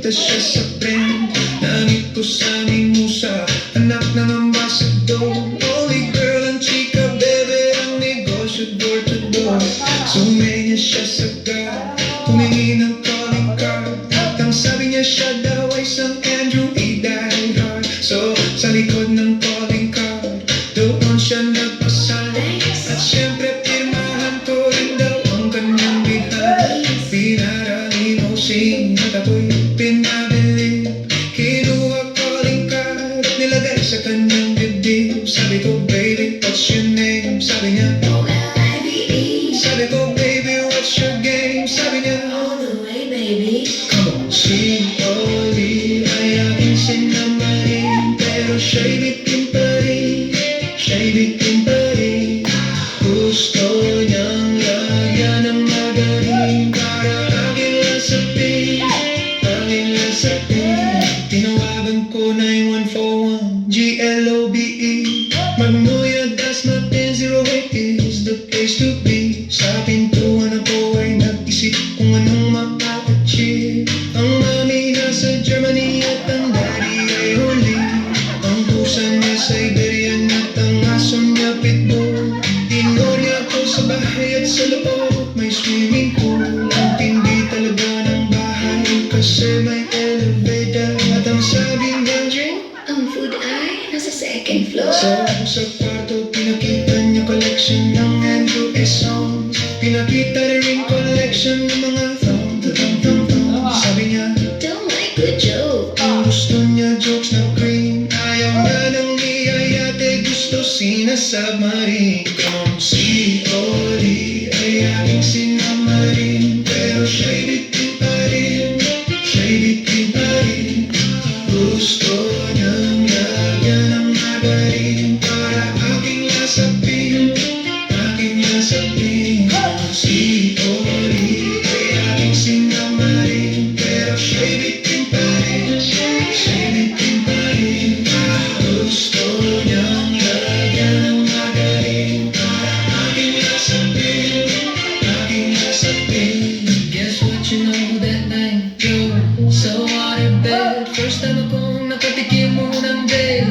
Nagpunta siya sa friend, namit ko sa aming musa, anak ng ambassador. Only girl ang chika, bebe, ang negosyo door to door. Sumenya siya sa guard, humingi ng calling card. At ang sabi niya siya daw ay St. Andrew, he died hard. So sa likod ng calling card, doon siya nagpasign. At syempre pirmahan ko rin daw ang kanyang bitan. Pinarami mo sing at ako'y pinabili. Kinuha calling card at nilagay sa kanyang dibdib. Sabi ko, baby, what's your name? Sabi niya, O-L-I-V-E. Sabi ko, baby, what's your game? Sabi niya, all the way, baby. Come on, si Oli ay aking sinamahin, pero siya'y bitin pa rin, siya'y bitin pa rin. Gusto niyang lagyan ng magaling para aking lasapin, aking lasapin. Tinawagan ko 9141 GLOBE. Magnolia, Dasma 1008 is the place to be. Sa pintuan ako ay nag-isip kung anong maka-achieve. Ang mami nasa Germany at ang daddy ay huli. Ang pusa niya Siberian at ang aso niya pitbull. Tinor niya ako sa bahay at sa loob may swimming pool. Ang tindi talaga ng bahay kasi may elevator. At ang sabi niya, Ang food ay nasa second floor. sa kwarto pinakita niya collection ng Andrew S. songs. Pinakita rin collection ng mga thong. Sabi niya, Don't like good joke. ang gusto niya jokes na cream. Ayaw na ng iyayate, gusto sinasubmarine. Kung si Oli ay aking sinamarin, pero siya'y bitin pa rin, siya'y bitin pa rin. Gusto niyang lagyan ng magaling para aking lasapin, aking lasapin. Kung si Oli ay aking sinamarin, pero siya'y bitin pa rin, siya'y bitin pa rin. Gusto niyang lagyan ng magaling para aking lasapin, aking lasapin. Guess what you know that night, Joe? So waterbed, first time akong nakatikim mo ng day.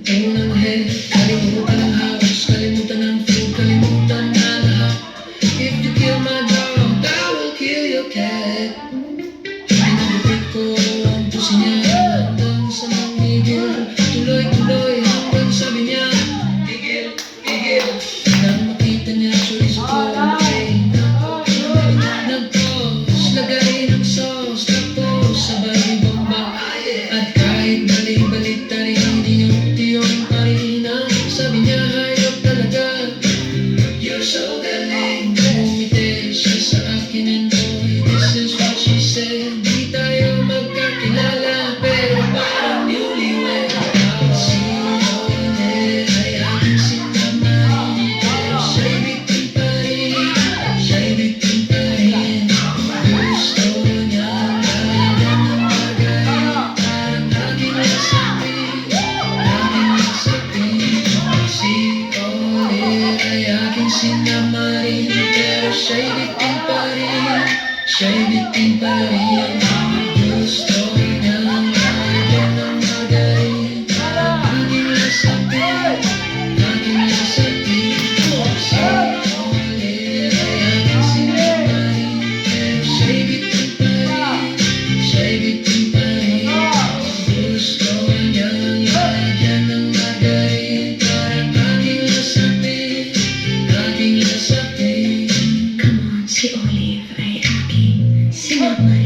Unang head, kalimutan ng house, kalimutan ng food, kalimutan na lahat. If you kill my dog, I will kill your cat. Pinagupit ko ang pusi niya hanggang sa mamigil. Tuloy-tuloy hanggang sabi niya, tigil, tigil. Nang makita niya chorizo ko, ay nagtos, lagay ng sauce, tapos sabay bomba. At kahit balik-balik tarin, diniyong-tiyong pa rin ang sabi niya, hayop talaga. You're so galing. Umite siya sa akin and boy, this is what she said. Di tayo magkakilala, pero parang newlywed. Si Oli ay aking sinamarin, pero siya'y bitin pa rin, siya'y bitin pa rin. Gusto niyang lagyan ng magaling parang aking lasapin, aking lasapin. Si Oli ay aking sinamarin, pero siya'y bitin pa rin, siya'y bitin pa rin. Gusto niyang lagyan ng magaling parang aking lasapin, aking lasapin. Si Oli ay aking sinamarin, pero siya'y bitin pa rin, siya'y bitin pa rin. Gusto niyang lagyan ng magaling parang aking lasapin, aking lasapin. Come on, si Olive ay aking sinamarin.